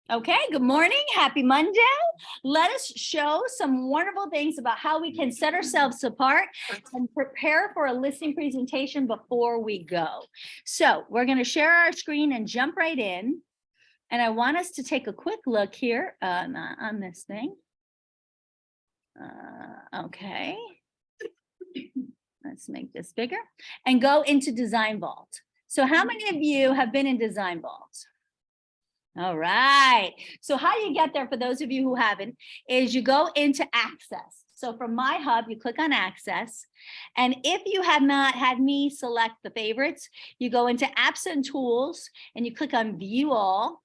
Okay, good morning. Happy Monday. Let us show some wonderful things about how we can set ourselves apart and prepare for a listing presentation before we go. So we're going to share our screen and jump right in. And I want us to take a quick look here on this thing. Okay. Let's make this bigger and go into Design Vault. So how many of you have been in Design Vault? All right. So how you get there, for those of you who haven't, is you go into Access. So from My Hub, you click on Access. And if you have not had me select the favorites, you go into Apps and Tools and you click on View All.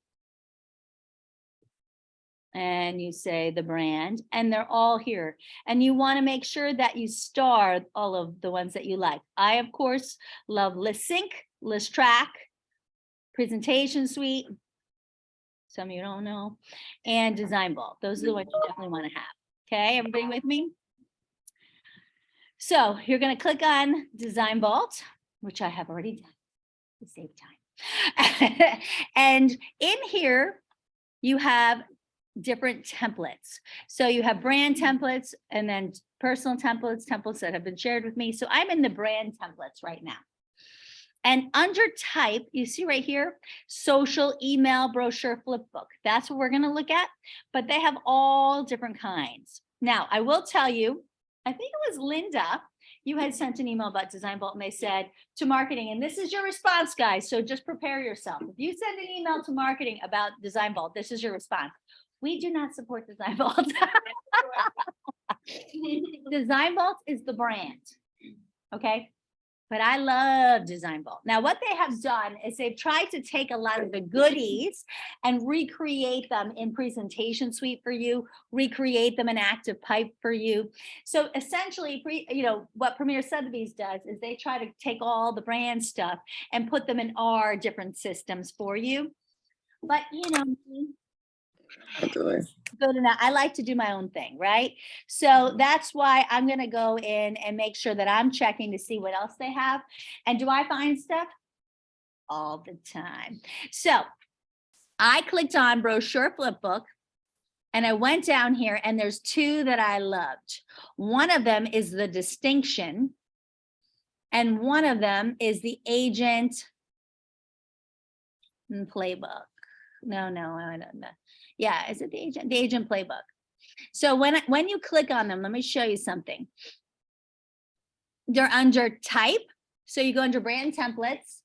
And you say the brand, and they're all here. And you want to make sure that you star all of the ones that you like. I, of course, love List Sync, List Track, Presentation Suite. Some of you don't know, and Design Vault. Those are the ones you definitely want to have. Okay, everybody with me? So you're going to click on Design Vault, which I have already done to save time. And in here, you have different templates. So you have brand templates and then personal templates, templates that have been shared with me. So I'm in the brand templates right now. And under type, you see right here, social, email, brochure, flip book. That's what we're going to look at, but they have all different kinds. Now, I will tell you, I think it was Linda, you had sent an email about Design Vault and they said to marketing, and this is your response, guys. So just prepare yourself. If you send an email to marketing about Design Vault, this is your response. We do not support Design Vault. Design Vault is the brand, okay? But I love Design Vault. Now, what they have done is they've tried to take a lot of the goodies and recreate them in Presentation Suite for you, recreate them in Active Pipe for you. So essentially, what Premier Sotheby's does is they try to take all the brand stuff and put them in our different systems for you. But, I like to do my own thing, right? So that's why I'm going to go in and make sure that I'm checking to see what else they have. And do I find stuff? All the time. So I clicked on brochure flip book and I went down here and there's two that I loved. One of them is the distinction and one of them is the agent playbook. No, I don't know. Yeah, is it the agent playbook? So when you click on them, let me show you something. They're under type. So you go under brand templates.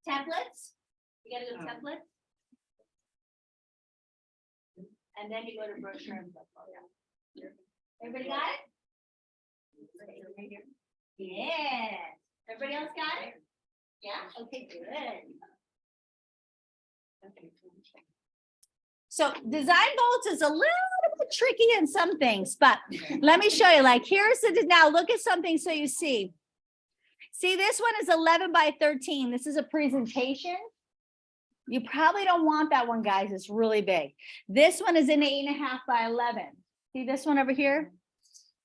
Templates. You gotta go to templates. And then you go to brochure and flip book. Everybody got it? Yeah. Everybody else got it? Yeah. Okay, good. So Design Vault is a little bit tricky in some things, but let me show you. Like here's now look at something so you see. See, this one is 11 by 13. This is a presentation. You probably don't want that one, guys. It's really big. This one is an 8.5 by 11. See this one over here?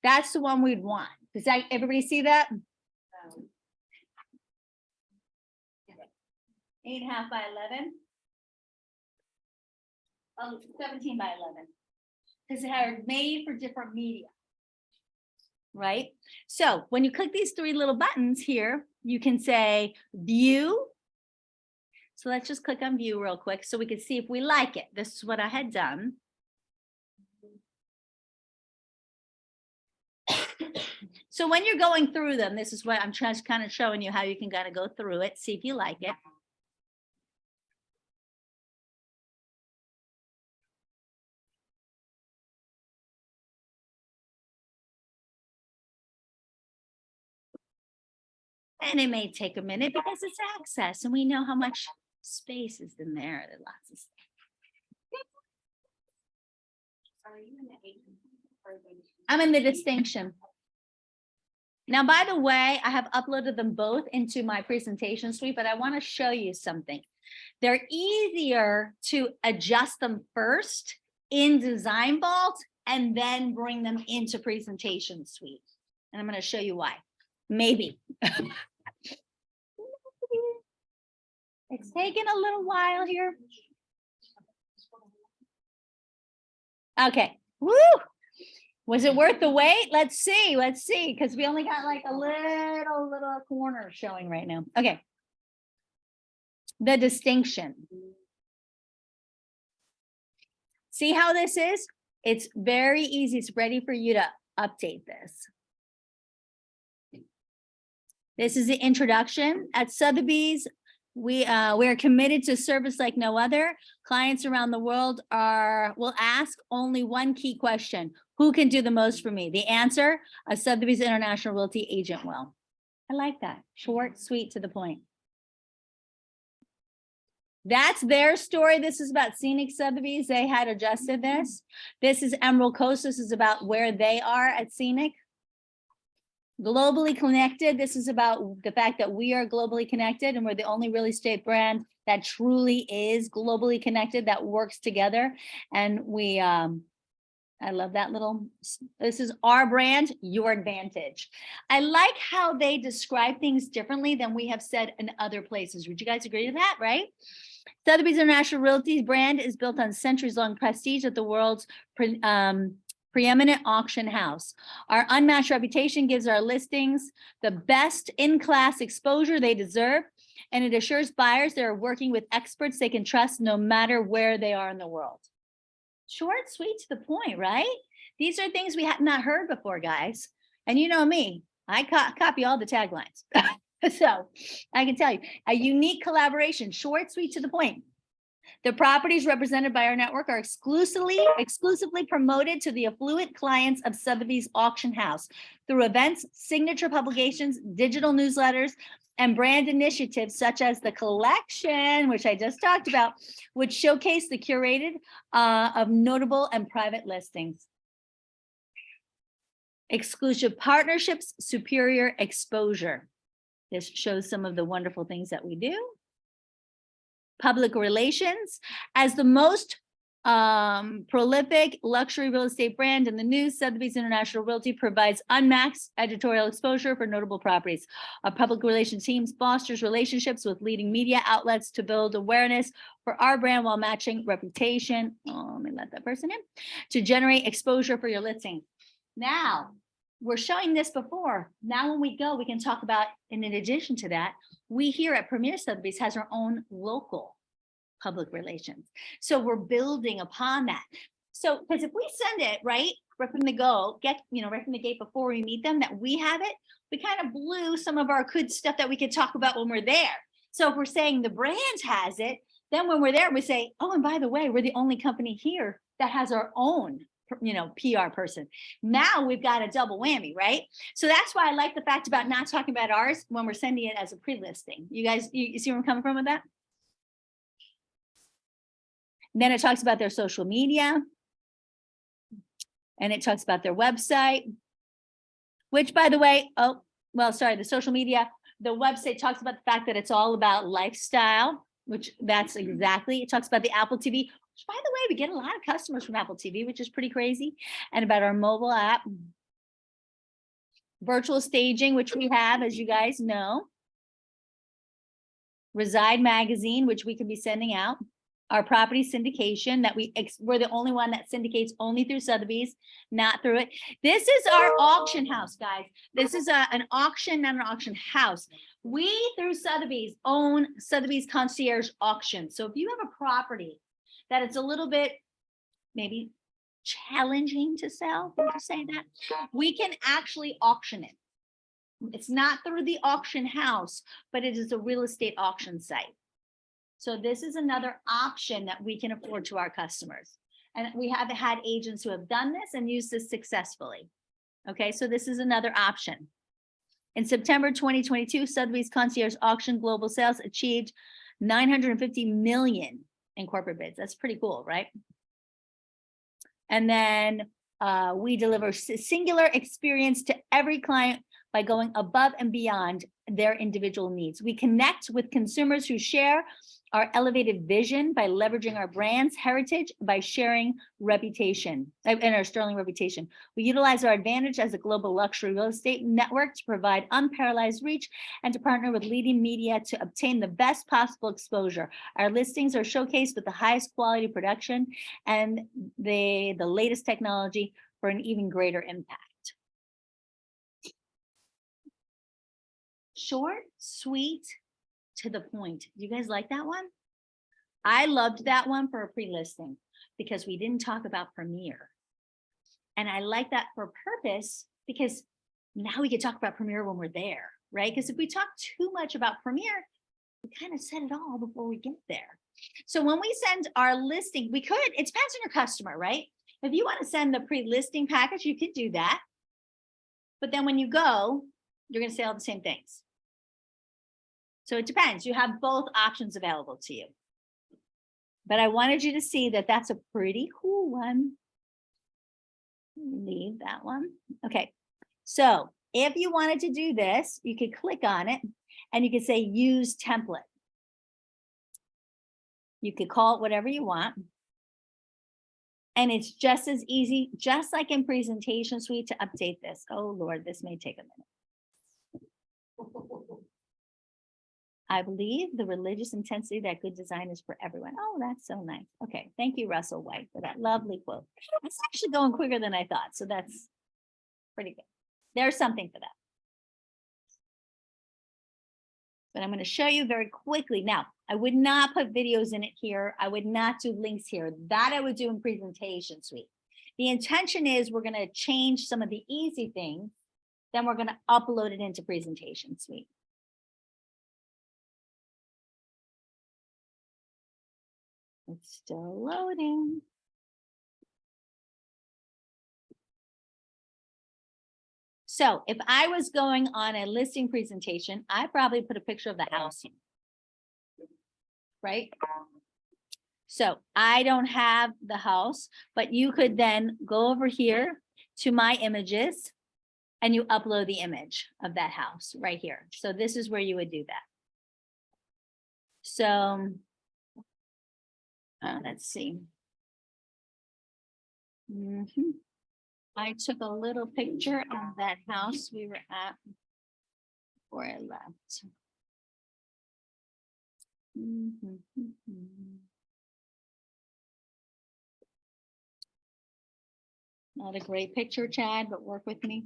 That's the one we'd want. Does everybody see that? 8.5 by 11. Oh, 17 by 11. Because they're made for different media. Right? So when you click these three little buttons here, you can say view. So let's just click on view real quick so we can see if we like it. This is what I had done. So when you're going through them, this is what I'm just kind of showing you how you can kind of go through it, see if you like it. And it may take a minute because it's Access and we know how much space is in there. There's lots of stuff. I'm in the distinction. Now, by the way, I have uploaded them both into my presentation suite, but I want to show you something. They're easier to adjust them first in Design Vault and then bring them into presentation suite. And I'm going to show you why. Maybe. It's taking a little while here. Okay. Woo! Was it worth the wait? Let's see. Let's see. Because we only got like a little corner showing right now. Okay. The distinction. See how this is? It's very easy. It's ready for you to update this. This is the introduction. At Sotheby's, we are committed to service like no other. Clients around the world will ask only one key question: who can do the most for me? The answer: a Sotheby's International Realty agent will. I like that. Short, sweet, to the point. That's their story. This is about Scenic Sotheby's. They had adjusted this. This is Emerald Coast. This is about where they are at Scenic. Globally connected. This is about the fact that we are globally connected and we're the only real estate brand that truly is globally connected, that works together. And we, I love that this is our brand, your advantage. I like how they describe things differently than we have said in other places. Would you guys agree with that, right? Sotheby's International Realty's brand is built on centuries-long prestige at the world's preeminent auction house. Our unmatched reputation gives our listings the best in-class exposure they deserve, and it assures buyers they're working with experts they can trust no matter where they are in the world. Short, sweet, to the point, right? These are things we have not heard before, guys. And you know me, I copy all the taglines. So I can tell you, a unique collaboration, short, sweet, to the point. The properties represented by our network are exclusively promoted to the affluent clients of Sotheby's auction house through events, signature publications, digital newsletters, and brand initiatives such as the collection, which I just talked about, which showcase the curated of notable and private listings. Exclusive partnerships, superior exposure. This shows some of the wonderful things that we do. Public relations. As the most prolific luxury real estate brand in the news, Sotheby's International Realty provides unmatched editorial exposure for notable properties. Our public relations team fosters relationships with leading media outlets to build awareness for our brand while matching reputation. Oh, let me let that person in. To generate exposure for your listing. Now, we're showing this before. Now when we go, we can talk about, and in addition to that, we here at Premier Sotheby's has our own local public relations. So we're building upon that. So, because if we send it right from the go, right from the gate before we meet them, that we have it, we kind of blew some of our good stuff that we could talk about when we're there. So if we're saying the brand has it, then when we're there, we say, oh, and by the way, we're the only company here that has our own PR person. Now we've got a double whammy, right? So that's why I like the fact about not talking about ours when we're sending it as a pre-listing. You guys, you see where I'm coming from with that? And then it talks about their social media. And it talks about their website, which, by the way, the social media, the website talks about the fact that it's all about lifestyle, which that's exactly, it talks about the Apple TV. By the way, we get a lot of customers from Apple TV, which is pretty crazy, and about our mobile app. Virtual staging, which we have, as you guys know. Reside magazine, which we could be sending out. Our property syndication that we're the only one that syndicates only through Sotheby's, not through it. This is our auction house, guys. This is an auction, not an auction house. We, through Sotheby's, own Sotheby's Concierge Auction. So if you have a property that it's a little bit maybe challenging to sell, would you say that? We can actually auction it. It's not through the auction house, but it is a real estate auction site. So this is another option that we can afford to our customers. And we have had agents who have done this and used this successfully. Okay, so this is another option. In September 2022, Sotheby's Concierge Auction global sales achieved 950 million in corporate bids. That's pretty cool, right? And then we deliver singular experience to every client by going above and beyond their individual needs. We connect with consumers who share our elevated vision by leveraging our brand's heritage, by sharing reputation and our sterling reputation. We utilize our advantage as a global luxury real estate network to provide unparalleled reach and to partner with leading media to obtain the best possible exposure. Our listings are showcased with the highest quality production and the latest technology for an even greater impact. Short, sweet, to the point. Do you guys like that one? I loved that one for a pre-listing because we didn't talk about Premiere. And I like that for purpose because now we can talk about Premiere when we're there, right? Because if we talk too much about Premiere, we kind of said it all before we get there. So when we send our listing, it depends on your customer, right? If you want to send the pre-listing package, you could do that. But then when you go, you're going to say all the same things. So it depends. You have both options available to you. But I wanted you to see that that's a pretty cool one. Leave that one. Okay. So if you wanted to do this, you could click on it and you could say use template. You could call it whatever you want. And it's just as easy, just like in Presentation Suite, to update this. Oh Lord, this may take a minute. I believe the religious intensity that good design is for everyone. Oh, that's so nice. Okay, thank you, Russell White, for that lovely quote. It's actually going quicker than I thought, so that's pretty good. There's something for that. But I'm going to show you very quickly. Now, I would not put videos in it here. I would not do links here. That I would do in Presentation Suite. The intention is we're going to change some of the easy things, then we're going to upload it into Presentation Suite. It's still loading. So if I was going on a listing presentation, I'd probably put a picture of the house, right? So I don't have the house, but you could then go over here to my images and you upload the image of that house right here. So this is where you would do that. So let's see. I took a little picture of that house we were at before I left. Not a great picture, Chad, but work with me.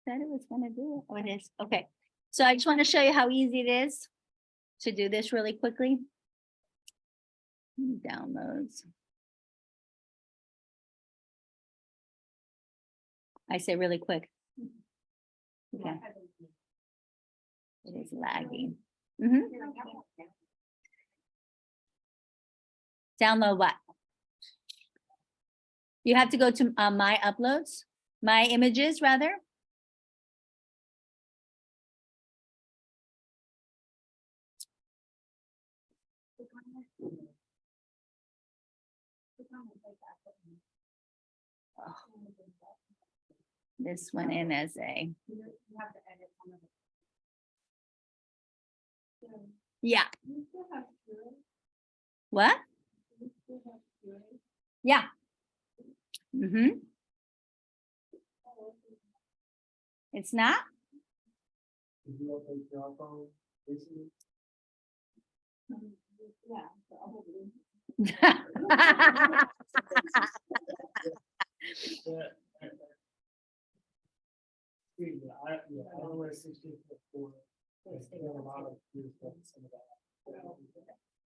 Said it was going to do it. Oh, it is. Okay. So I just want to show you how easy it is to do this really quickly. Downloads. I say really quick. Okay. It is lagging. Download what? You have to go to my uploads, my images rather. Oh. This went in as a. Yeah. What? Yeah. It's not?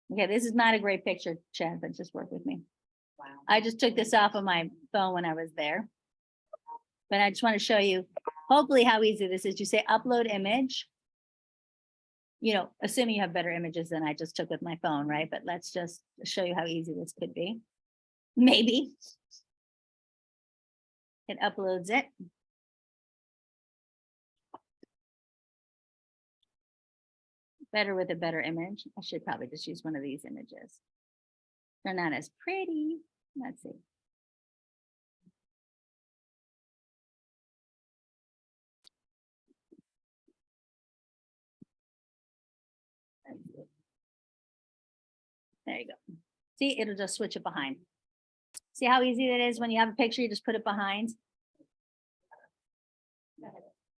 Okay, this is not a great picture, Chad, but just work with me. Wow. I just took this off of my phone when I was there. But I just want to show you, hopefully, how easy this is. You say upload image. You know, assuming you have better images than I just took with my phone, right? But let's just show you how easy this could be. Maybe. It uploads it. better with a better image. I should probably just use one of these images. They're not as pretty. Let's see. There you go. See, it'll just switch it behind. See how easy that is when you have a picture, you just put it behind.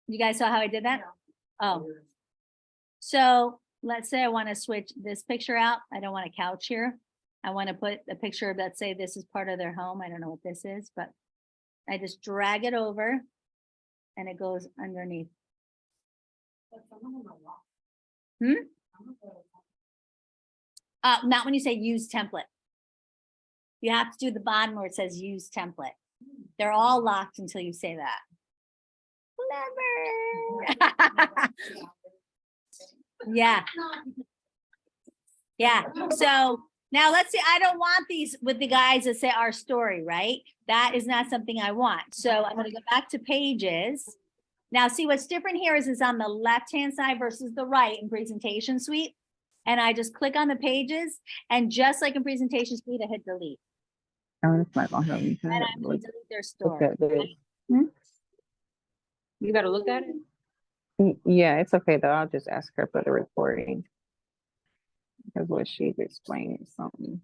You guys saw how I did that? Oh. So let's say I want to switch this picture out. I don't want a couch here. I want to put a picture of, let's say this is part of their home. I don't know what this is, but I just drag it over and it goes underneath. Not when you say use template. You have to do the bottom where it says use template. They're all locked until you say that. Clever. Yeah. Yeah. So now let's see, I don't want these with the guys that say our story, right? That is not something I want. So I'm going to go back to pages. Now see what's different here is on the left-hand side versus the right in presentation suite. And I just click on the pages and just like in presentation suite, I hit delete. Oh, that's my phone. And I'm going to delete their story. Okay. You gotta look at it. Yeah, it's okay though. I'll just ask her for the recording. Because what she's explaining is something.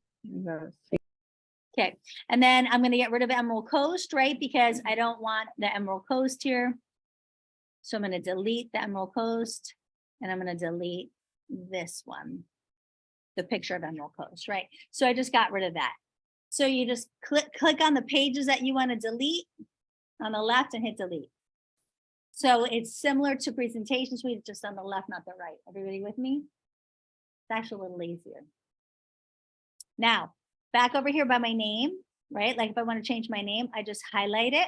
Okay, and then I'm going to get rid of Emerald Coast, right? Because I don't want the Emerald Coast here. So I'm going to delete the Emerald Coast and I'm going to delete this one, the picture of Emerald Coast, right? So I just got rid of that. So you just click on the pages that you want to delete on the left and hit delete. So it's similar to presentation suite, just on the left, not the right. Everybody with me? It's actually a little easier. Now, back over here by my name, right? Like if I want to change my name, I just highlight it.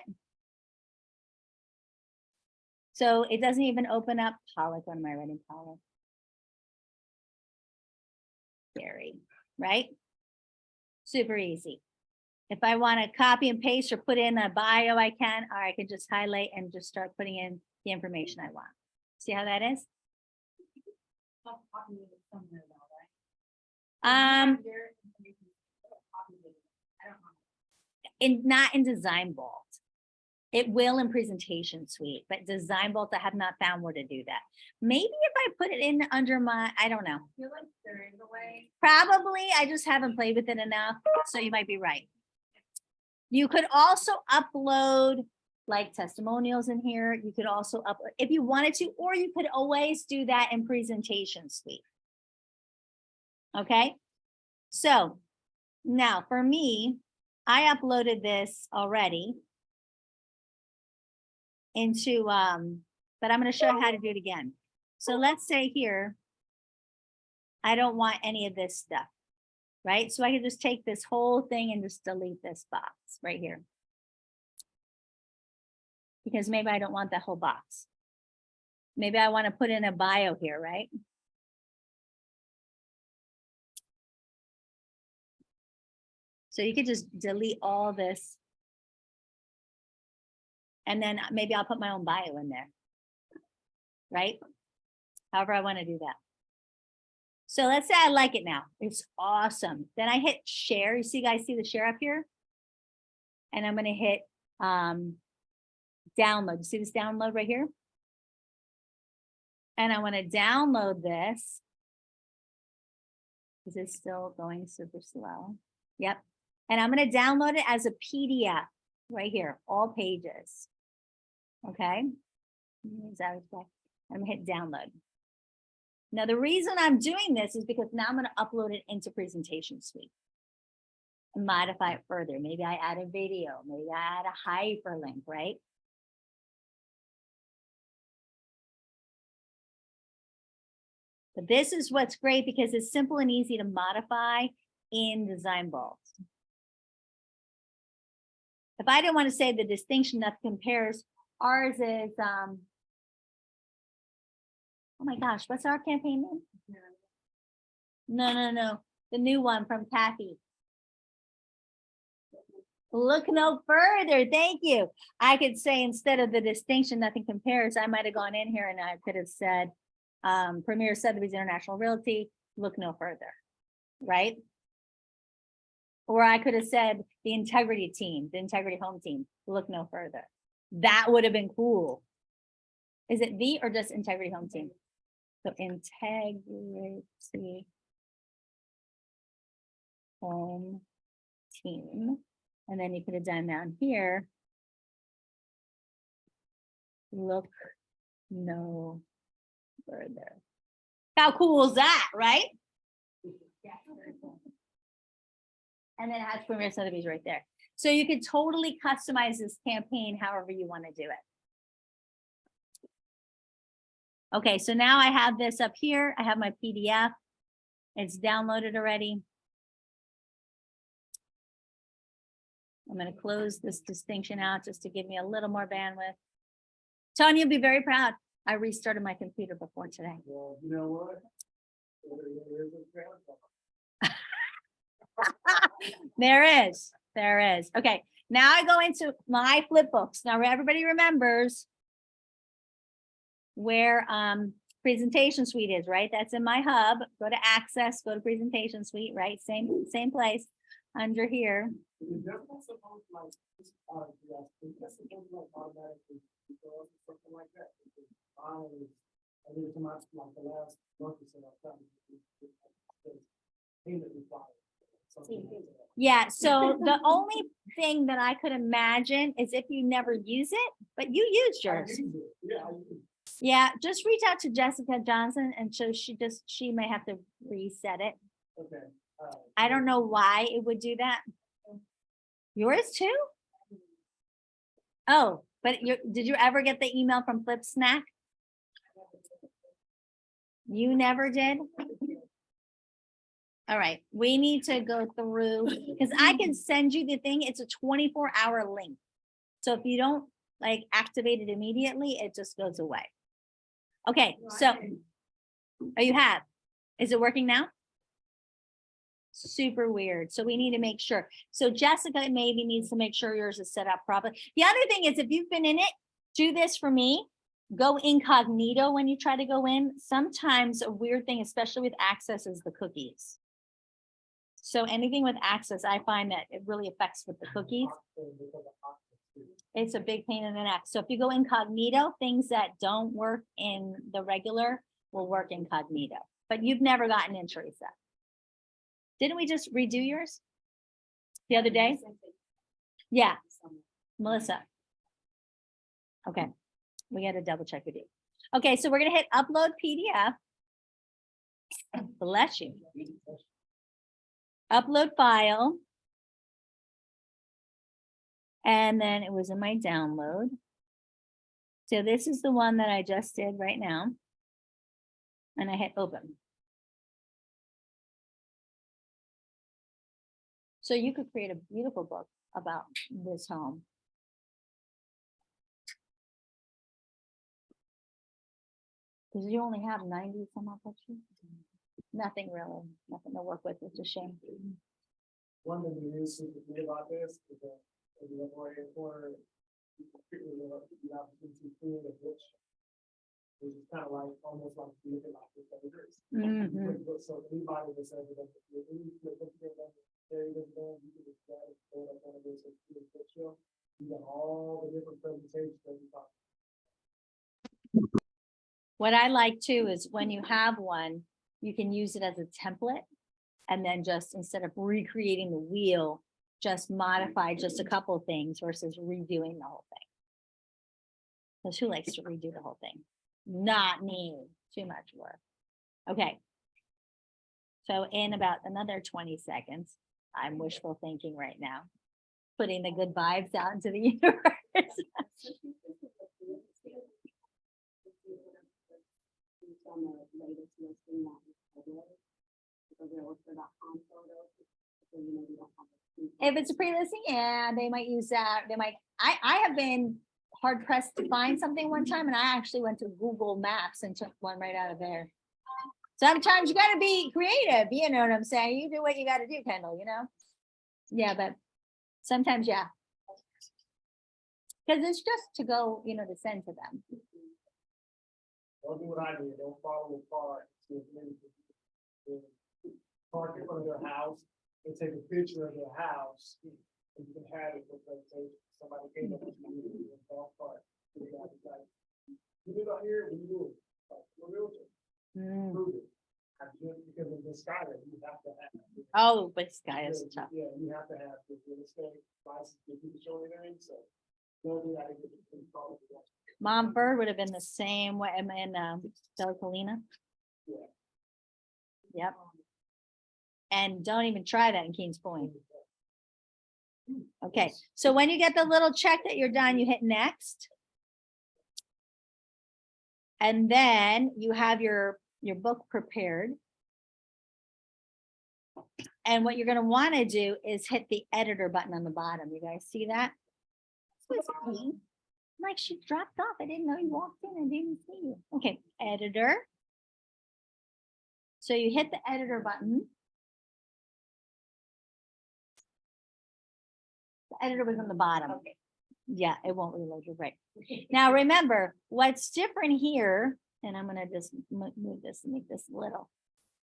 So it doesn't even open up Pollock. What am I writing? Pollock. Gary, right? Super easy. If I want to copy and paste or put in a bio, I can, or I can just highlight and just start putting in the information I want. See how that is? Not in Design Vault. It will in Presentation Suite, but Design Vault, I have not found where to do that. Maybe if I put it in under my, I don't know. I feel like there is a way. Probably, I just haven't played with it enough, so you might be right. You could also upload like testimonials in here. You could also upload if you wanted to, or you could always do that in Presentation Suite. Okay, so now for me, I uploaded this already into, but I'm going to show you how to do it again. So let's say here, I don't want any of this stuff, right? So I can just take this whole thing and just delete this box right here. Because maybe I don't want that whole box. Maybe I want to put in a bio here, right? So you could just delete all this. And then maybe I'll put my own bio in there, right? However I want to do that. So let's say I like it now. It's awesome. Then I hit share. You see, guys, see the share up here? And I'm going to hit download. You see this download right here? And I want to download this. Is it still going super slow? Yep. And I'm going to download it as a PDF right here, all pages. Okay. I'm going to hit download. Now, the reason I'm doing this is because now I'm going to upload it into Presentation Suite and modify it further. Maybe I add a video, maybe I add a hyperlink, right? But this is what's great because it's simple and easy to modify in Design Vault. If I didn't want to say the distinction that compares, ours is, oh my gosh, what's our campaign name? No. The new one from Kathy. Look no further. Thank you. I could say instead of the distinction, nothing compares, I might have gone in here and I could have said, Premier Sotheby's International Realty, look no further, right? Or I could have said the integrity team, the integrity home team, look no further. That would have been cool. Is it the or just integrity home team? So integrity home team. And then you could have done down here. Look no further. How cool is that, right? And then it has Premier Sotheby's right there. So you could totally customize this campaign however you want to do it. Okay, so now I have this up here. I have my PDF. It's downloaded already. I'm going to close this distinction out just to give me a little more bandwidth. Tony, you'll be very proud. I restarted my computer before today. Well, you know what? There is. Okay, now I go into my flip books. Now everybody remembers where presentation suite is, right? That's in my hub. Go to access, go to presentation suite, right? Same place under here. It's definitely supposed to like, yes, it's just supposed to like automatically go up or something like that. Because I need to my, like the last month or so, I've done payment required. something like that. Yeah, so the only thing that I could imagine is if you never use it, but you used I yours. use it. Yeah, I use it. Yeah, just reach out to Jessica Johnson and so she may have to reset it. Okay. I don't know why it would do that. Yours too? Oh, but did you ever get the email from Flip Snack? You never did? All right, we need to go through, because I can send you the thing. It's a 24-hour link. So if you don't like activate it immediately, it just goes away. Okay, so, oh, you have. Is it working now? Super weird. So we need to make sure. So Jessica maybe needs to make sure yours is set up properly. The other thing is if you've been in it, do this for me. Go incognito when you try to go in. Sometimes a weird thing, especially with access, is the cookies. So anything with access, I find that it really affects with the cookies. It's a big pain in the neck. So if you go incognito, things that don't work in the regular will work incognito. But you've never gotten in, Teresa. Didn't we just redo yours the other day? Yeah, Melissa. Okay, we got to double check with you. Okay, so we're gonna hit upload PDF. Bless you. Upload file. And then it was in my download. So this is the one that I just did right now. And I hit open. So you could create a beautiful book about this home. Because you only have 90 some odd pictures. Nothing really, nothing to work with. It's a shame. One of the news to me about this is that in the lower right corner, the opportunity to which is kind of like almost like looking like this every Mhm. So anybody that says that if you look at them, carry them down, you can just grab it, throw it up on this picture. You got all the different presentations that you talk. What I like too is when you have one, you can use it as a template. And then just instead of recreating the wheel, just modify just a couple things versus redoing the whole thing. Because who likes to redo the whole thing? Not me, too much work. Okay. So in about another 20 seconds, I'm wishful thinking right now, putting the good vibes out into the universe. If it's a pre-listing, yeah, they might use that. They might, I have been hard pressed to find something one time and I actually went to Google Maps and took one right out of there. Sometimes you gotta be creative, you know what I'm saying? You do what you gotta do, Kendall, you know? Yeah, but sometimes, yeah. Because it's just to go, you know, to send to them. Don't do what I did, don't follow the car. Park in front of their house and take a picture of their house. And you can have it for presentation. Somebody came up with you in a golf cart. You guys like, you do it out here, we do it. Like, we're realtor. Mm. Prove it. I just, because of this guy, you have to have. Oh, but this guy is Yeah, tough. Yeah, you have to have the real estate license, if you can show anything, so. Don't do that. Mom Bird would have been the same way in Delcolina. Yeah. Yep. And don't even try that in Kings Point. Okay, so when you get the little check that you're done, you hit next. And then you have your book prepared. And what you're gonna wanna do is hit the editor button on the bottom. You guys see that? This was me. Like she dropped off. I didn't know you walked in. I didn't see you. Okay, editor. So you hit the editor button. The editor was on the bottom. Okay. Yeah, it won't reload. You're right. Now remember, what's different here, and I'm gonna just move this and make this little.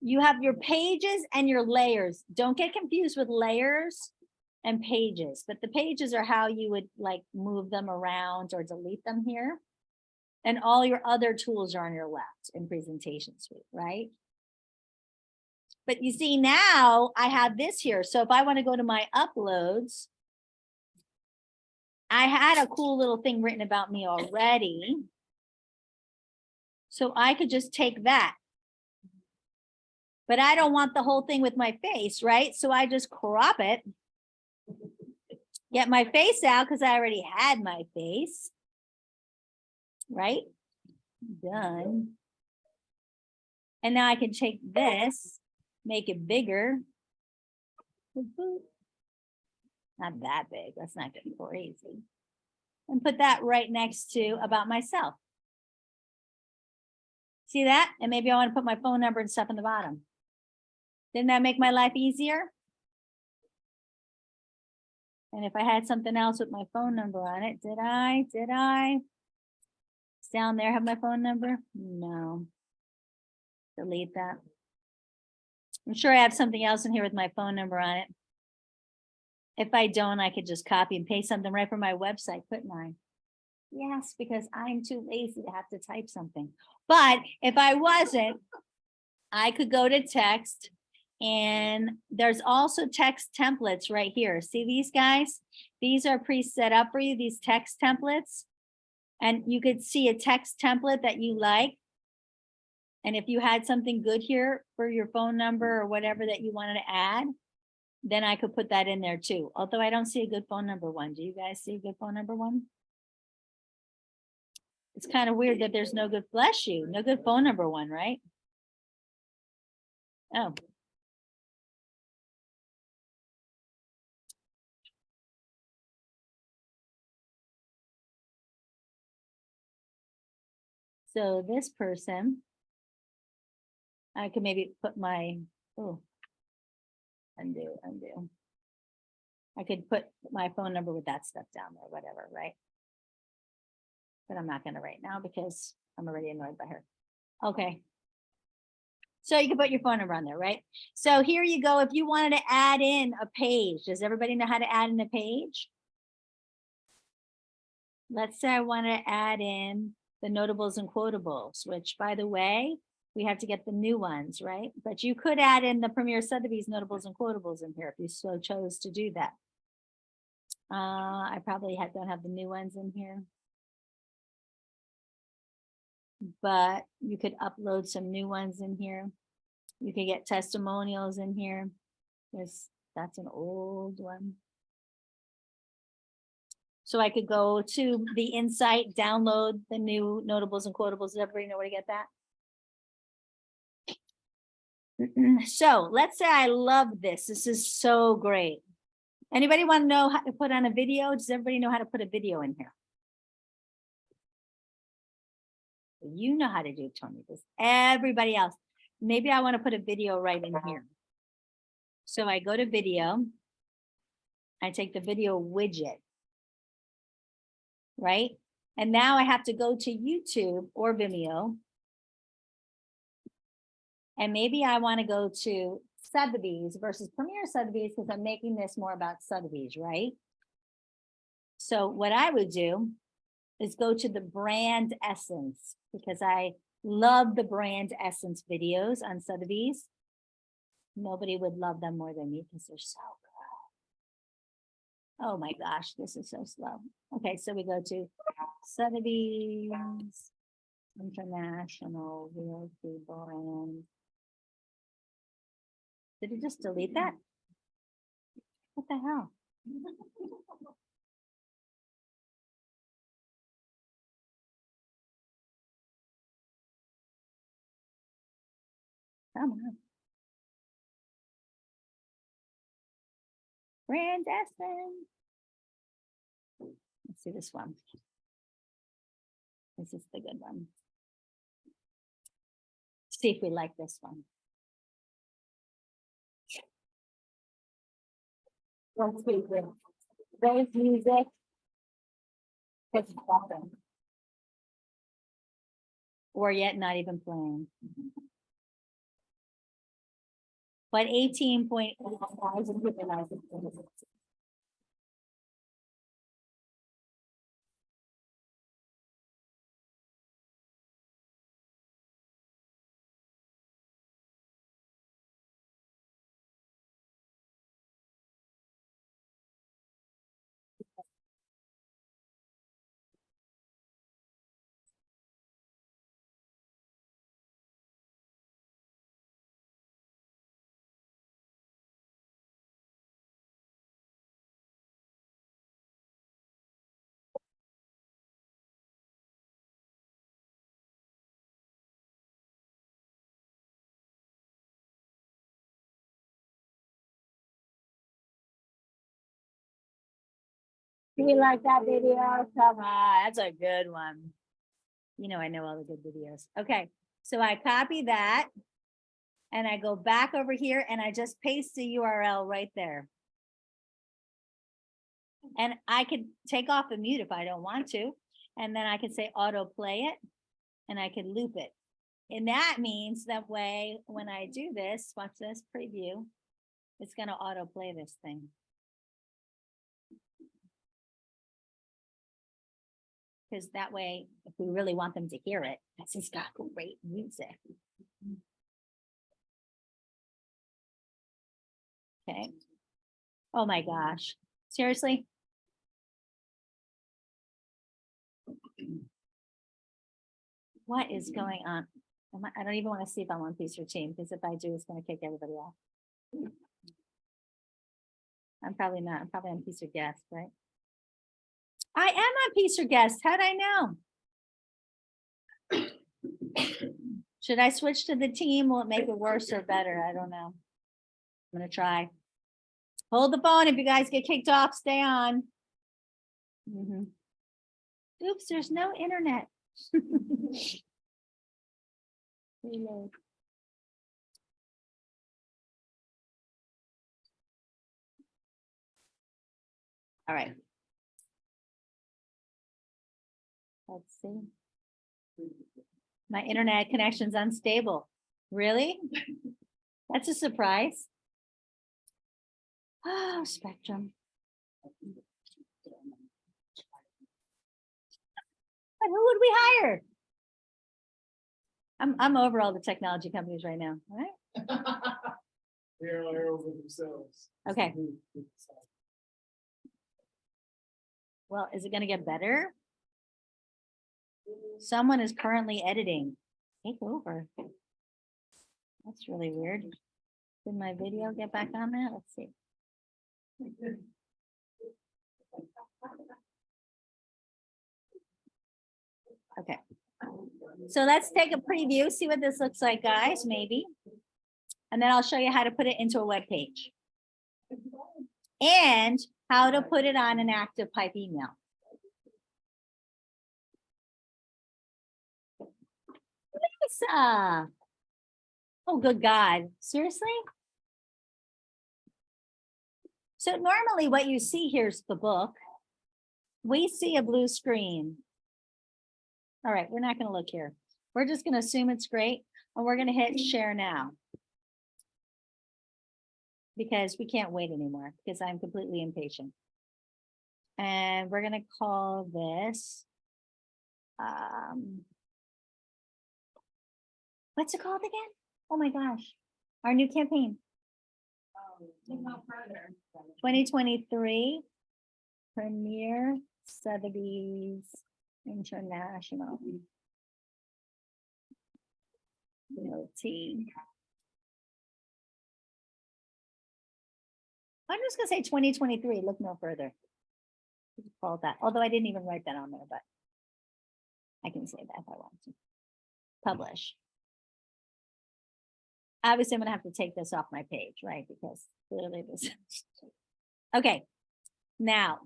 You have your pages and your layers. Don't get confused with layers and pages, but the pages are how you would like move them around or delete them here. And all your other tools are on your left in presentation suite, right? But you see now I have this here. So if I want to go to my uploads, I had a cool little thing written about me already. So I could just take that. But I don't want the whole thing with my face, right? So I just crop it. Get my face out because I already had my face. Right? Done. And now I can take this, make it bigger. Not that big. Let's not get crazy. And put that right next to about myself. See that? And maybe I want to put my phone number and stuff in the bottom. Didn't that make my life easier? And if I had something else with my phone number on it, did I? It's down there, have my phone number? No. Delete that. I'm sure I have something else in here with my phone number on it. If I don't, I could just copy and paste something right from my website, couldn't I? Yes, because I'm too lazy to have to type something. But if I wasn't, I could go to text. And there's also text templates right here. See these guys? These are pre-set up for you, these text templates. And you could see a text template that you like. And if you had something good here for your phone number or whatever that you wanted to add, then I could put that in there too. Although I don't see a good phone number one. Do you guys see a good phone number one? It's kind of weird that there's no good, bless you, no good phone number one, right? Oh. So this person, I could maybe put my, oh, undo. I could put my phone number with that stuff down there, whatever, right? But I'm not gonna right now because I'm already annoyed by her. Okay. So you can put your phone number on there, right? So here you go. If you wanted to add in a page, does everybody know how to add in a page? Let's say I want to add in the notables and quotables, which by the way, we have to get the new ones, right? But you could add in the Premier Sotheby's notables and quotables in here if you so chose to do that. I probably don't have the new ones in here. But you could upload some new ones in here. You could get testimonials in here. That's an old one. So I could go to the Insight, download the new notables and quotables. Does everybody know where to get that? So let's say I love this. This is so great. Anybody want to know how to put on a video? Does everybody know how to put a video in here? You know how to do it, Tony. Does everybody else? Maybe I want to put a video right in here. So I go to video. I take the video widget. Right? And now I have to go to YouTube or Vimeo And maybe I want to go to Sotheby's versus Premier Sotheby's because I'm making this more about Sotheby's, right? So what I would do is go to the brand essence because I love the brand essence videos on Sotheby's. Nobody would love them more than me because they're so good. Oh my gosh, this is so slow. Okay, so we go to Sotheby's International Realty Brand. Did it just delete that? What the hell? Come on. Brand essence. Let's see this one. This is the good one. See if we like this one. Let's see good. There's music. It's awesome. Or yet not even playing. But 18.8 thousand people. Do you like that video? Come on, that's a good one. You know, I know all the good videos. Okay, so I copy that and I go back over here and I just paste the URL right there. And I could take off the mute if I don't want to. And then I could say auto play it and I could loop it. And that means that way, when I do this, watch this preview, it's going to auto play this thing. Because that way, if we really want them to hear it, it's just got great music. Okay. Oh my gosh. Seriously? What is going on? I don't even want to see if I'm on Piece or Team, because if I do, it's going to kick everybody off. I'm probably not. I'm probably on Piece or Guest, right? I am on Piece or Guest. How'd I know? Should I switch to the team? Will it make it worse or better? I don't know. I'm going to try. Hold the phone. If you guys get kicked off, stay on. Oops, there's no internet. Reload. All right. Let's see. My internet connection's unstable. Really? That's a surprise. Oh, Spectrum. But who would we hire? I'm over all the technology companies right now, all right? They're over themselves. Okay. Well, is it gonna get better? Someone is currently editing. Take over. That's really weird. Did my video get back on that? Let's see. Okay. So let's take a preview, see what this looks like, guys, maybe. And then I'll show you how to put it into a web page. And how to put it on an active pipe email. Lisa. Oh, good God. Seriously? So normally what you see here is the book. We see a blue screen. All right, we're not going to look here. We're just going to assume it's great. And we're gonna hit share now. Because we can't wait anymore, because I'm completely impatient. And we're gonna call this. What's it called again? Oh my gosh, our new campaign. 2023 Premier Sotheby's International. Realty. I'm just gonna say 2023, look no further. Call that, although I didn't even write that on there, but I can say that if I want to. Publish. Obviously, I'm gonna have to take this off my page, right? Because clearly this. Okay, now.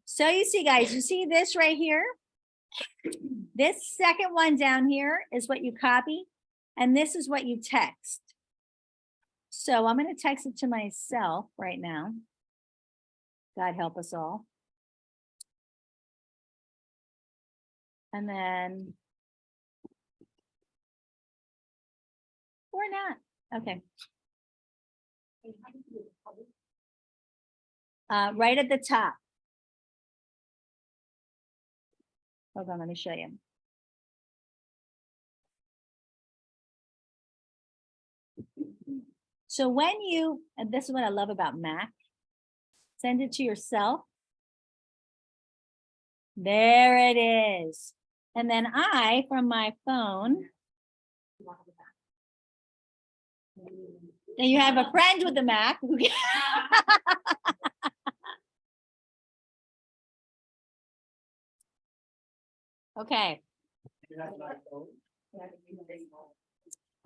So you see, guys, you see this right here? This second one down here is what you copy, and this is what you text. So I'm going to text it to myself right now. God help us all. And then, or not. Okay. Right at the top. Hold on, let me show you. So when you, and this is what I love about Mac, send it to yourself. There it is. And then I, from my phone, and you have a friend with a Mac. Okay.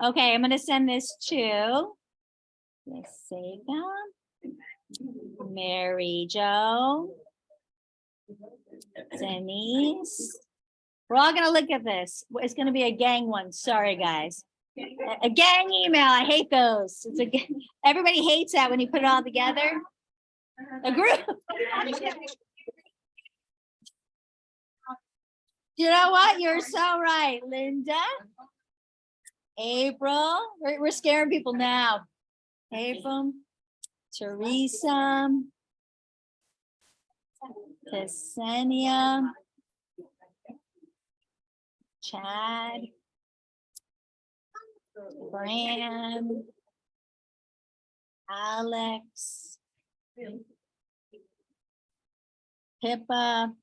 Okay, I'm going to send this to Jessica, Mary Jo, Denise. We're all going to look at this. It's going to be a gang one. Sorry, guys. A gang email. I hate those. It's a everybody hates that when you put it all together. A group. You know what? You're so right, Linda. April. We're scaring people now. April. Teresa. Ksenia. Chad. Fran. Alex. Pippa.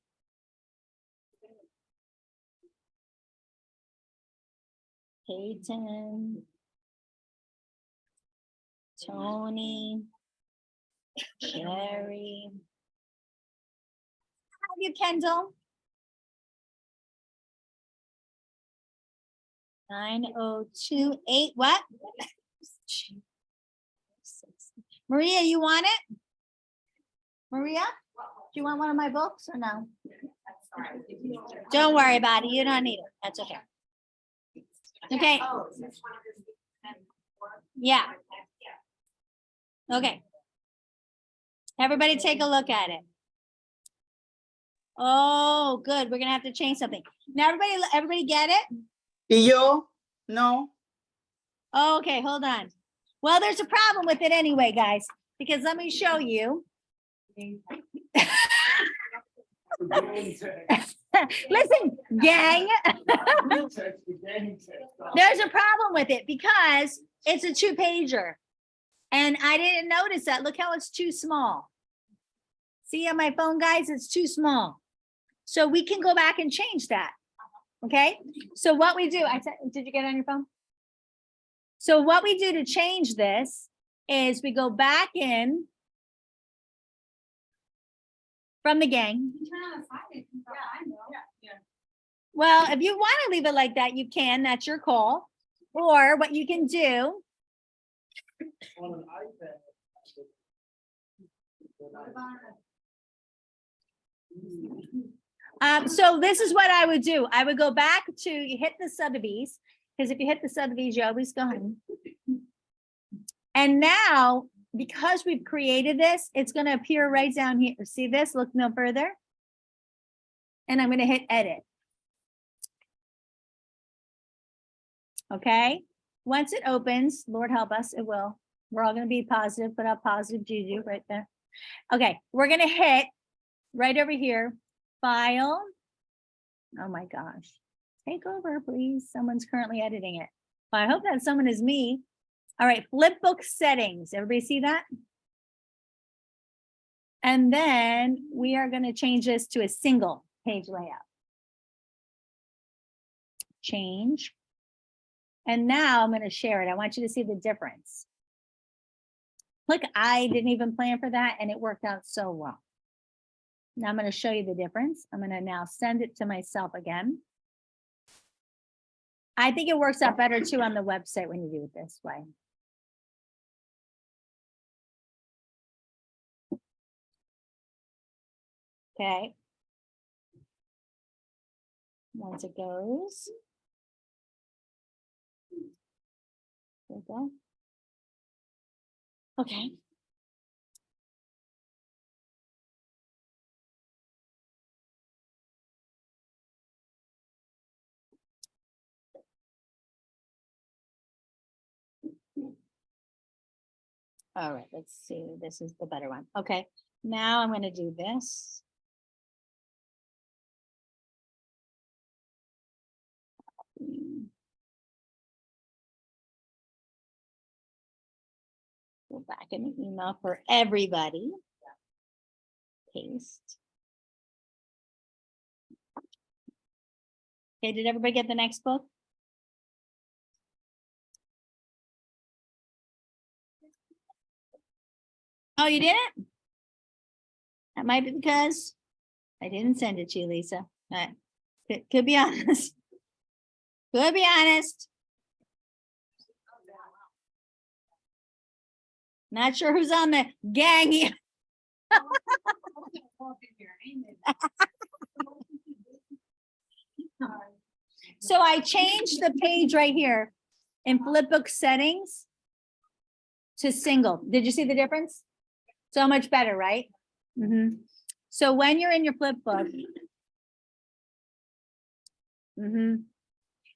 Peyton. Tony. Sherry. How have you, Kendall? 9028. What? Maria, you want it? Maria, do you want one of my books or no? Don't worry about it. You don't need it. That's okay. Okay. Yeah. Okay. Everybody take a look at it. Oh, good. We're gonna have to change something. Now, everybody get it? Yo, no. Oh, okay, hold on. Well, there's a problem with it anyway, guys, because let me show you. Listen, gang. There's a problem with it because it's a 2-pager. And I didn't notice that. Look how it's too small. See on my phone, guys, it's too small. So we can go back and change that. Okay. So what we do, I said, did you get it on your phone? So what we do to change this is we go back in from the gang. Well, if you want to leave it like that, you can. That's your call. Or what you can do. On an iPad. So this is what I would do. I would go back to, you hit the Sotheby's, because if you hit the Sotheby's, you always go home. And now, because we've created this, it's going to appear right down here. See this? Look no further. And I'm going to hit edit. Okay, once it opens, Lord help us, it will. We're all gonna be positive, put out positive juju right there. Okay, we're gonna hit right over here, file. Oh my gosh, take over, please. Someone's currently editing it. Well, I hope that someone is me. All right, flipbook settings. Everybody see that? And then we are gonna change this to a single page layout. Change. And now I'm gonna share it. I want you to see the difference. Look, I didn't even plan for that and it worked out so well. Now I'm gonna show you the difference. I'm gonna now send it to myself again. I think it works out better too on the website when you do it this way. Okay. Once it goes. There we go. Okay. All right, let's see. This is the better one. Okay, now I'm gonna do this. Go back in the email for everybody. Paste. Okay, did everybody get the next book? Oh, you didn't? That might be because I didn't send it to you, Lisa. Could be honest. Could be honest. Not sure who's on the gang here. So I changed the page right here in flipbook settings to single. Did you see the difference? So much better, right? Mhm. So when you're in your flipbook.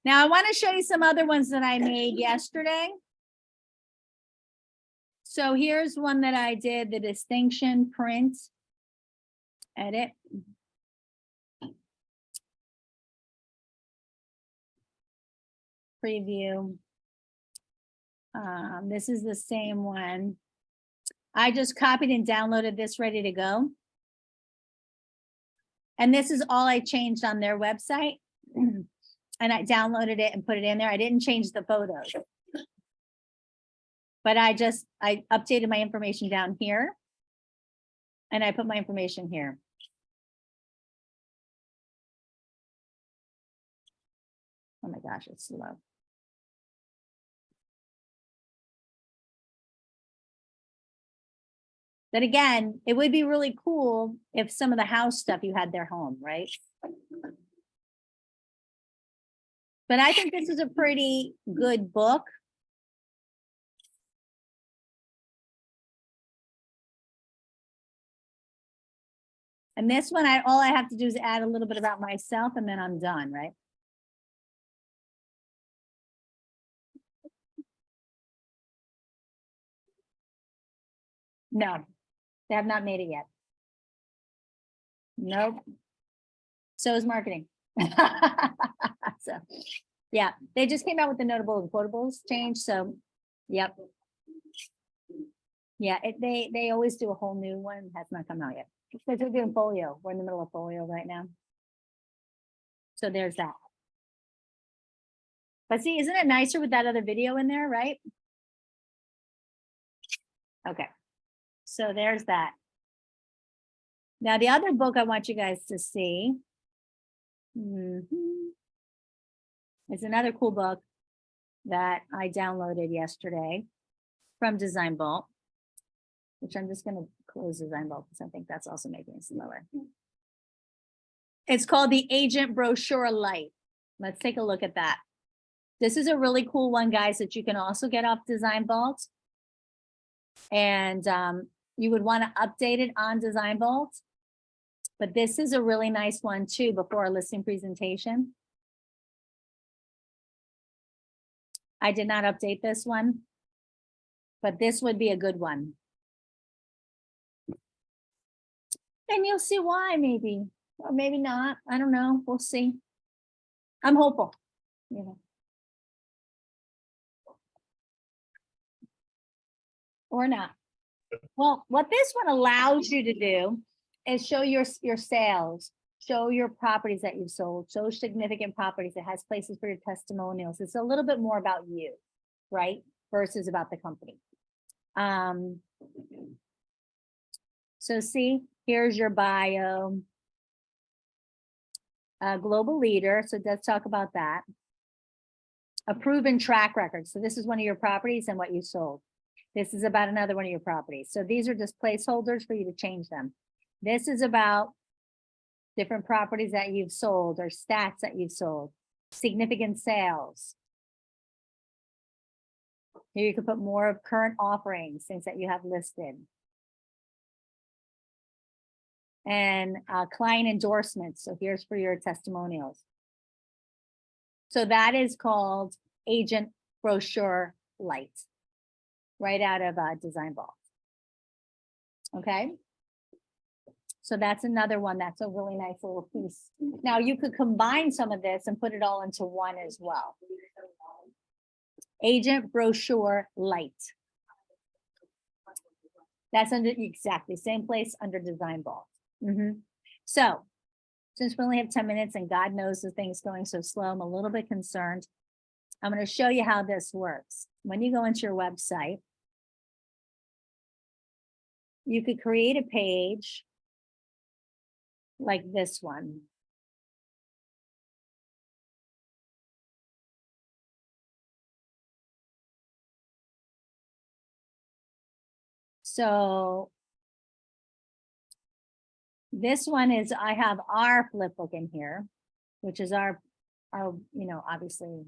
Now I want to show you some other ones that I made yesterday. So here's one that I did, the distinction print. Edit. Preview. This is the same one. I just copied and downloaded this ready to go. And this is all I changed on their website. And I downloaded it and put it in there. I didn't change the photos. But I updated my information down here. And I put my information here. Oh my gosh, it's slow. Then again, it would be really cool if some of the house stuff you had their home, right? But I think this is a pretty good book. And this one, all I have to do is add a little bit about myself and then I'm done, right? No, they have not made it yet. Nope. So is marketing. So, yeah, they just came out with the notable and quotables change. So, yep. Yeah, they always do a whole new one. Has not come out yet. Because we're doing folio. We're in the middle of folio right now. So there's that. But see, isn't it nicer with that other video in there, right? Okay. So there's that. Now, the other book I want you guys to see is another cool book that I downloaded yesterday from Design Vault, which I'm just going to close Design Vault because I think that's also making it slower. It's called the Agent Brochure Lite. Let's take a look at that. This is a really cool one, guys, that you can also get off Design Vault. And you would want to update it on Design Vault. But this is a really nice one too before a listing presentation. I did not update this one. But this would be a good one. And you'll see why maybe, or maybe not. I don't know. We'll see. I'm hopeful, you know. Or not. Well, what this one allows you to do is show your sales, show your properties that you've sold, show significant properties. It has places for your testimonials. It's a little bit more about you, right? Versus about the company. So see, here's your bio. A global leader, so let's talk about that. A proven track record. So this is one of your properties and what you sold. This is about another one of your properties. So these are just placeholders for you to change them. This is about different properties that you've sold or stats that you've sold, significant sales. Here you can put more of current offerings, things that you have listed. And client endorsements. So here's for your testimonials. So that is called Agent Brochure Light, right out of Design Vault. Okay. So that's another one. That's a really nice little piece. Now you could combine some of this and put it all into one as well. Agent Brochure Light. That's under exactly same place under Design Vault. So since we only have 10 minutes and God knows the thing's going so slow, I'm a little bit concerned. I'm going to show you how this works. When you go into your website, you could create a page like this one. So this one is, I have our flip book in here, which is our, you know, obviously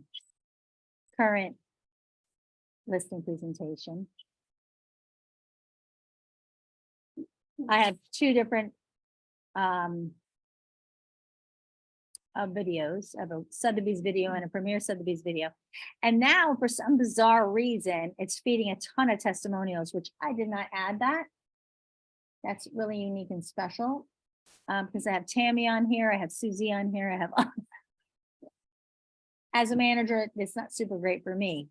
current listing presentation. I have two different videos. I have a Sotheby's video and a Premier Sotheby's video. And now for some bizarre reason, it's feeding a ton of testimonials, which I did not add that. That's really unique and special. Because I have Tammy on here, I have Susie on here, I have as a manager, it's not super great for me.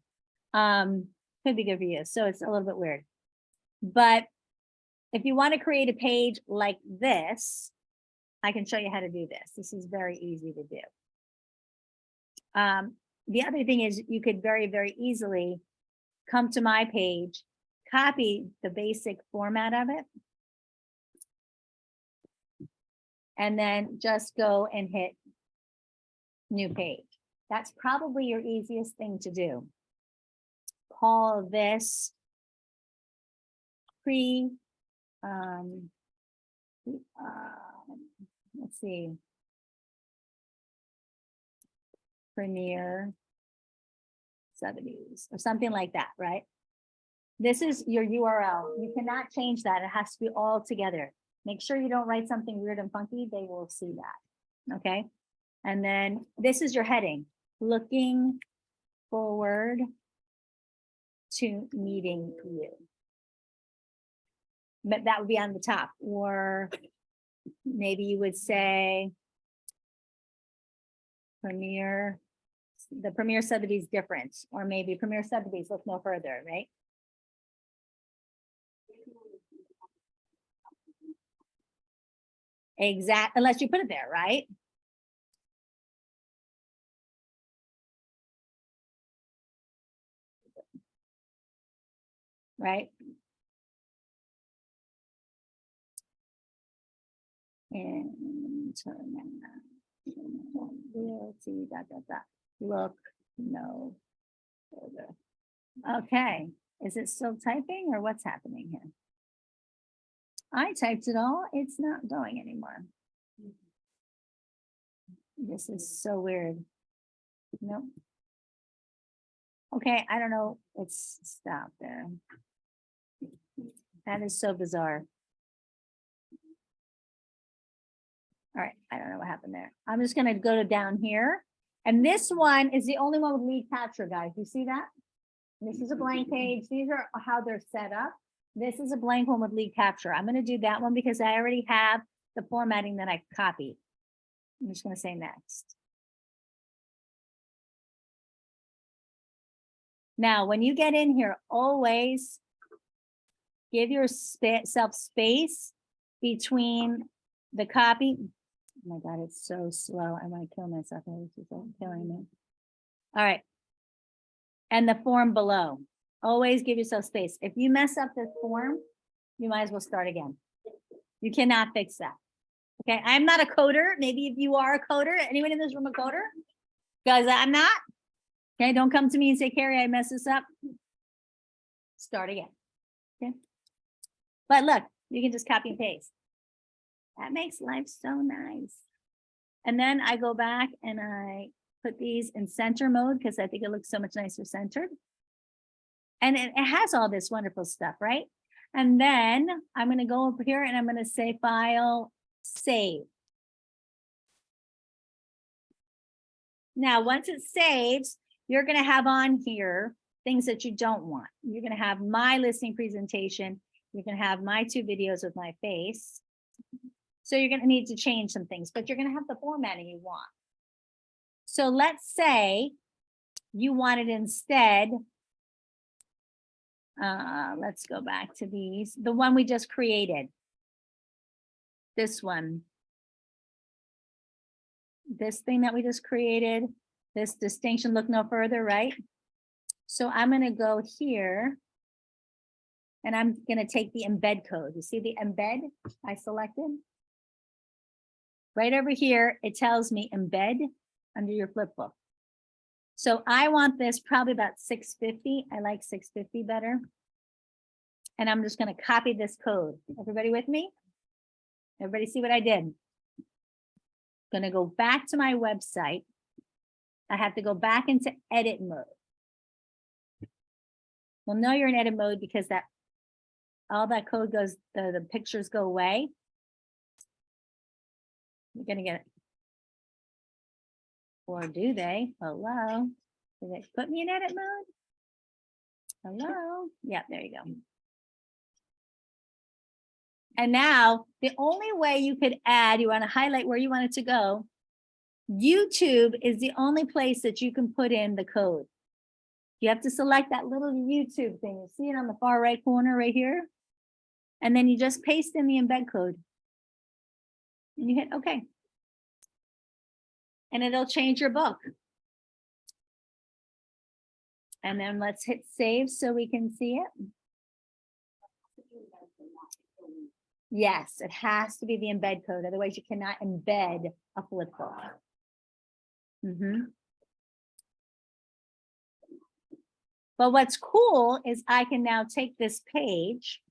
Could be good for you. So it's a little bit weird. But if you want to create a page like this, I can show you how to do this. This is very easy to do. The other thing is you could very, very easily come to my page, copy the basic format of it, and then just go and hit new page. That's probably your easiest thing to do. Call this let's see, Premier Sotheby's or something like that, right? This is your URL. You cannot change that. It has to be all together. Make sure you don't write something weird and funky. They will see that. Okay. And then this is your heading. Looking forward to meeting you. But that would be on the top. Or maybe you would say Premier, the Premier Sotheby's difference, or maybe Premier Sotheby's, look no further, right? Exact, unless you put it there, right? Right? And we'll see that. Look no further. Okay, is it still typing or what's happening here? I typed it all. It's not going anymore. This is so weird. Nope. Okay, I don't know. It's stopped there. That is so bizarre. All right, I don't know what happened there. I'm just gonna go to down here And this one is the only one with lead capture, guys. You see that? This is a blank page. These are how they're set up. This is a blank one with lead capture. I'm going to do that one because I already have the formatting that I copied. I'm just going to say next. Now, when you get in here, always give yourself space between the copy. Oh my God, it's so slow. I might kill myself. It's killing me. All right. And the form below. Always give yourself space. If you mess up this form, you might as well start again. You cannot fix that. Okay, I'm not a coder. Maybe if you are a coder, anyone in this room a coder? Guys, I'm not. Okay, don't come to me and say, Carrie, I messed this up. Start again. Okay. But look, you can just copy and paste. That makes life so nice. And then I go back and I put these in center mode because I think it looks so much nicer centered. And it has all this wonderful stuff, right? And then I'm going to go over here and I'm going to say file, save. Now, once it saves, you're going to have on here things that you don't want. You're going to have my listing presentation. You're going to have my 2 videos with my face. So you're going to need to change some things, but you're going to have the formatting you want. So let's say you wanted instead, let's go back to these, the one we just created. This one. This thing that we just created, this distinction, look no further, right? So I'm going to go here and I'm going to take the embed code. You see the embed I selected? Right over here, it tells me embed under your flipbook. So I want this probably about 650. I like 650 better. And I'm just going to copy this code. Everybody with me? Everybody see what I did? Going to go back to my website. I have to go back into edit mode. Well, know you're in edit mode because that all that code goes, the pictures go away. You're going to get it. Or do they? Hello? Did it put me in edit mode? Hello? Yeah, there you go. And now the only way you could add, you want to highlight where you want it to go. YouTube is the only place that you can put in the code. You have to select that little YouTube thing. You see it on the far right corner right here. And then you just paste in the embed code. And you hit OK. And it'll change your book. And then let's hit save so we can see it. Yes, it has to be the embed code. Otherwise, you cannot embed a flipbook. But what's cool is I can now take this page.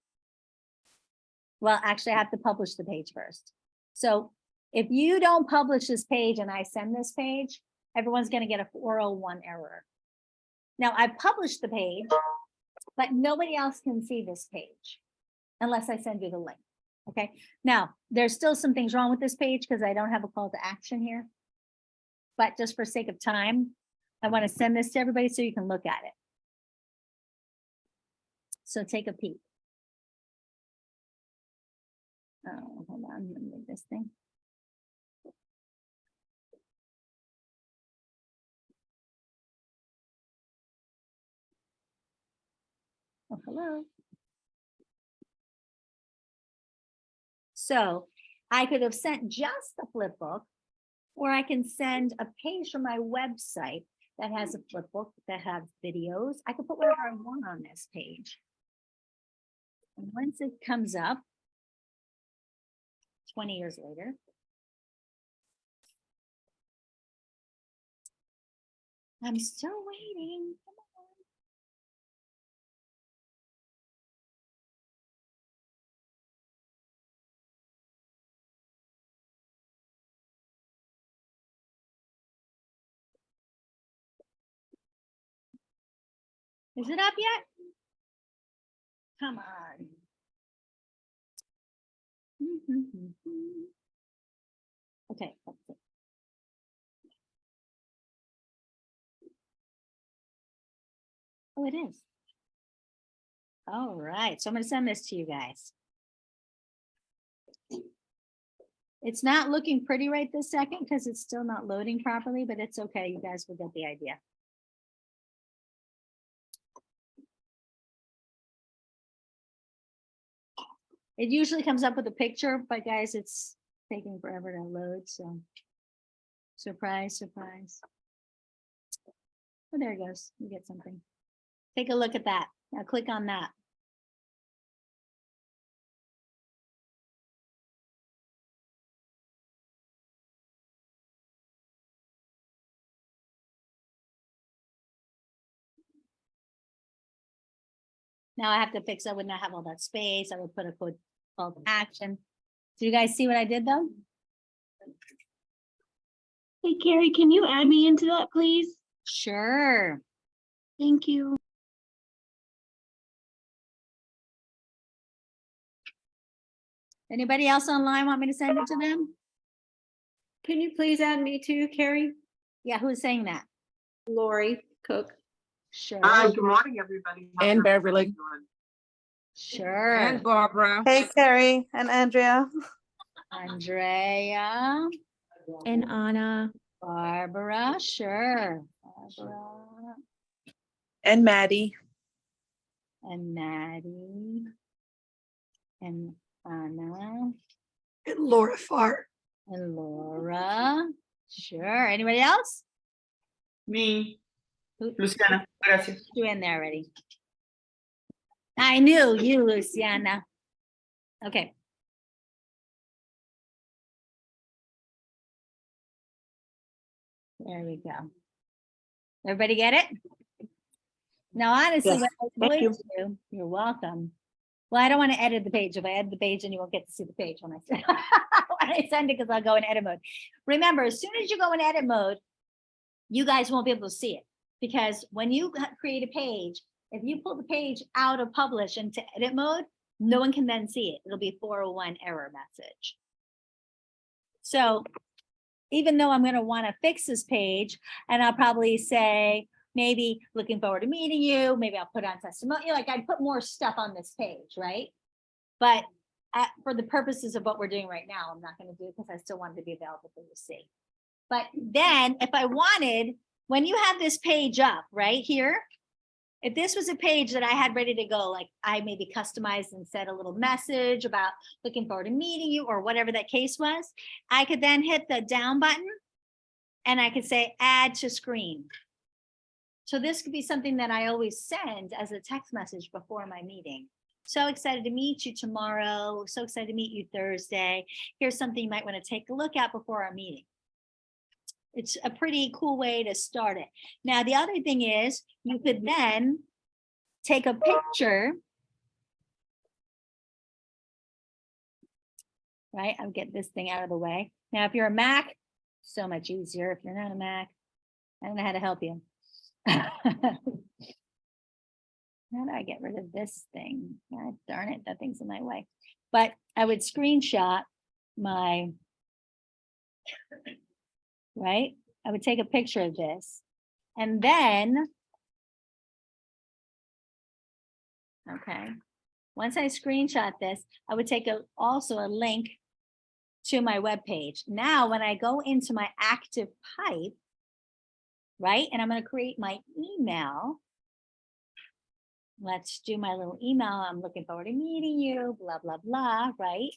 Well, actually, I have to publish the page first. So if you don't publish this page and I send this page, everyone's going to get a 401 error. Now, I've published the page, but nobody else can see this page unless I send you the link. Okay. Now, there's still some things wrong with this page because I don't have a call to action here. But just for sake of time, I want to send this to everybody so you can look at it. So take a peek. Oh, hold on, let me make this thing. Oh, hello. So I could have sent just the flip book, or I can send a page from my website that has a flip book that has videos. I could put whatever I want on this page. And once it comes up, 20 years later, I'm still waiting. Come on. Is it up yet? Come on. Okay. Let's see. Oh, it is. All right, so I'm gonna send this to you guys. It's not looking pretty right this second because it's still not loading properly, but it's okay. You guys will get the idea. It usually comes up with a picture, but guys, it's taking forever to load, so. Surprise, surprise. Oh, there it goes. You get something. Take a look at that. Now click on that. Now I have to fix, I would not have all that space. I would put a call to action. Do you guys see what I did though? Hey, Carrie, can you add me into that, please? Sure. Thank you. Anybody else online want me to send it to them? Can you please add me too, Carrie? Yeah, who's saying that? Lori Cook. Sure, Good morning, everybody. And Beverly. sure. And Barbara. Hey, Carrie and Andrea. Andrea, And Anna. Barbara, sure. Barbara And Maddie. and Maddie. And Anna And Laura Fart. and Laura. Sure. Anybody else? Me, Who Luciana. Gracias. you in there already? I knew you, Luciana. Okay. There we go. Everybody get it? Now, honestly, Yes, what I thank would do, you're welcome. Well, I don't want to edit the page. If I edit the page, then you won't get to see the page when I send, when I send it, because I'll go in edit mode. Remember, as soon as you go in edit mode, you guys won't be able to see it. Because when you create a page, if you pull the page out of publish into edit mode, no one can then see it. It'll be 401 error message. So even though I'm going to want to fix this page, and I'll probably say, maybe looking forward to meeting you, maybe I'll put on testimonial, like I'd put more stuff on this page, right? But for the purposes of what we're doing right now, I'm not going to do it because I still want it to be available for you to see. But then if I wanted, when you have this page up right here, if this was a page that I had ready to go, like I maybe customized and said a little message about looking forward to meeting you or whatever that case was, I could then hit the down button and I could say add to screen. So this could be something that I always send as a text message before my meeting. So excited to meet you tomorrow. So excited to meet you Thursday. Here's something you might want to take a look at before our meeting. It's a pretty cool way to start it. Now, the other thing is you could then take a picture. Right? I'll get this thing out of the way. Now, if you're a Mac, so much easier. If you're not a Mac, I don't know how to help you. How do I get rid of this thing? God darn it, that thing's in my way. But I would screenshot my, right? I would take a picture of this. And then, okay, once I screenshot this, I would take also a link to my web page. Now, when I go into my active pipe, right, and I'm going to create my email. Let's do my little email. I'm looking forward to meeting you, blah, blah, blah, right?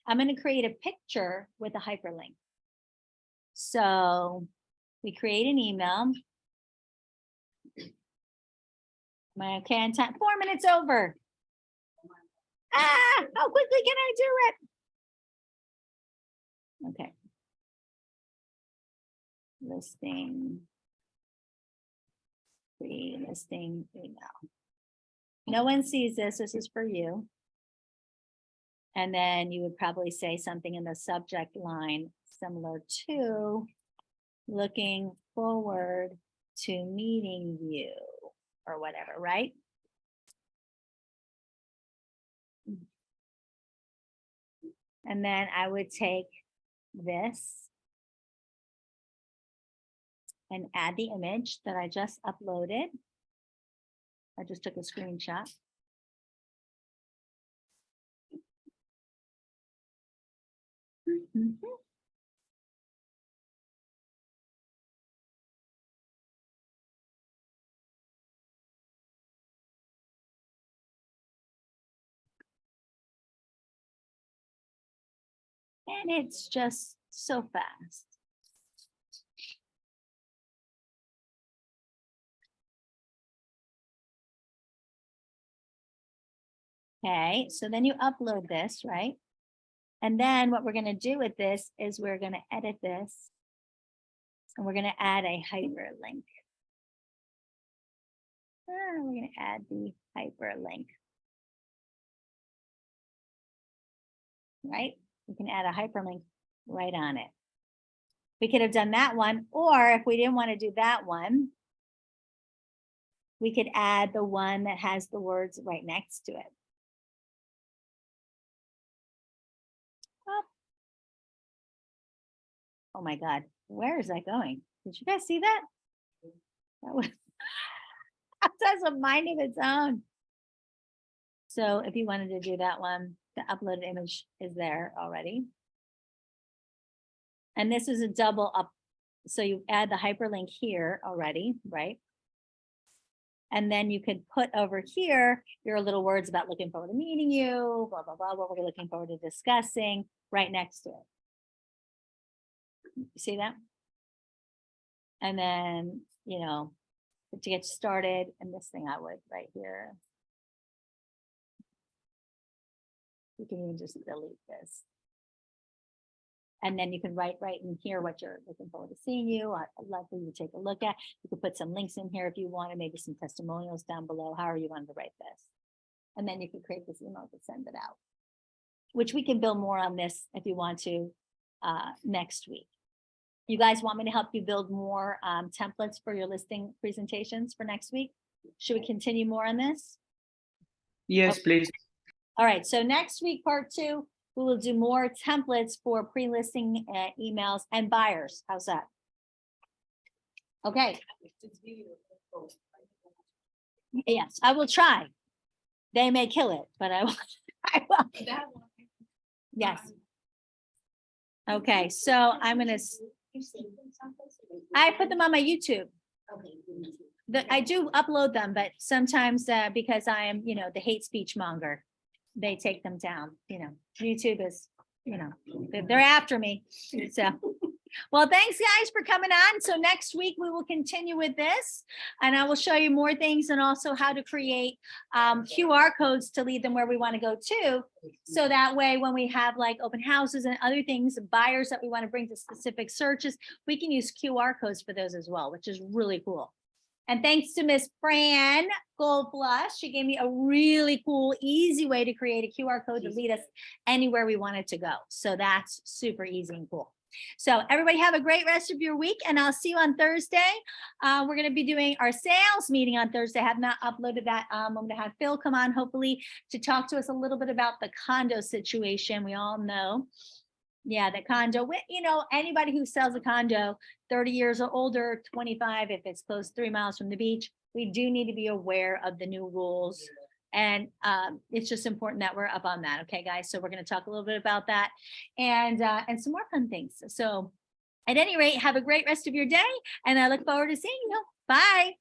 I'm going to create a picture with a hyperlink. So we create an email. Am I okay on time? 4 minutes over. Ah, how quickly can I do it? Okay. Listing. Free listing email. No one sees this. This is for you. And then you would probably say something in the subject line similar to looking forward to meeting you or whatever, right? And then I would take this and add the image that I just uploaded. I just took a screenshot. Mhm. And it's just so fast. Okay, so then you upload this, right? And then what we're gonna do with this is we're gonna edit this. And we're gonna add a hyperlink. We're gonna add the hyperlink. Right? We can add a hyperlink right on it. We could have done that one, or if we didn't want to do that one, we could add the one that has the words right next to it. Oh my God, where is that going? Did you guys see that? That was that has a mind of its own. So if you wanted to do that one, the uploaded image is there already. And this is a double up. So you add the hyperlink here already, right? And then you could put over here your little words about looking forward to meeting you, blah, blah, blah, what we're looking forward to discussing right next to it. You see that? And then, you know, to get started, and this thing I would right here. You can even just delete this. And then you can write right in here what you're looking forward to seeing you. I'd love for you to take a look at. You could put some links in here if you wanted, maybe some testimonials down below, however you wanted to write this. And then you can create this email to send it out, which we can build more on this if you want to next week. You guys want me to help you build more templates for your listing presentations for next week? Should we continue more on this? Yes, please. All right, so next week, part 2, we will do more templates for pre-listing emails and buyers. How's that? Okay. Yes, I will try. They may kill it, but I will. I will. Yes. Okay, so I'm gonna. I put them on my YouTube. I do upload them, but sometimes because I am, you know, the hate speech monger, they take them down. You know, YouTube is, you know, they're after me. So, well, thanks guys for coming on. So next week we will continue with this, and I will show you more things and also how to create QR codes to lead them where we want to go to. So that way, when we have like open houses and other things, buyers that we want to bring to specific searches, we can use QR codes for those as well, which is really cool. And thanks to Miss Fran Goldflush, she gave me a really cool, easy way to create a QR code to lead us anywhere we wanted to go. So that's super easy and cool. So everybody have a great rest of your week, and I'll see you on Thursday. We're going to be doing our sales meeting on Thursday. I have not uploaded that. I'm going to have Phil come on, hopefully, to talk to us a little bit about the condo situation. We all know. Yeah, the condo, you know, anybody who sells a condo, 30 years or older, 25, if it's close 3 miles from the beach, we do need to be aware of the new rules. And it's just important that we're up on that. Okay, guys. So we're going to talk a little bit about that and some more fun things. So at any rate, have a great rest of your day. And I look forward to seeing you. Bye.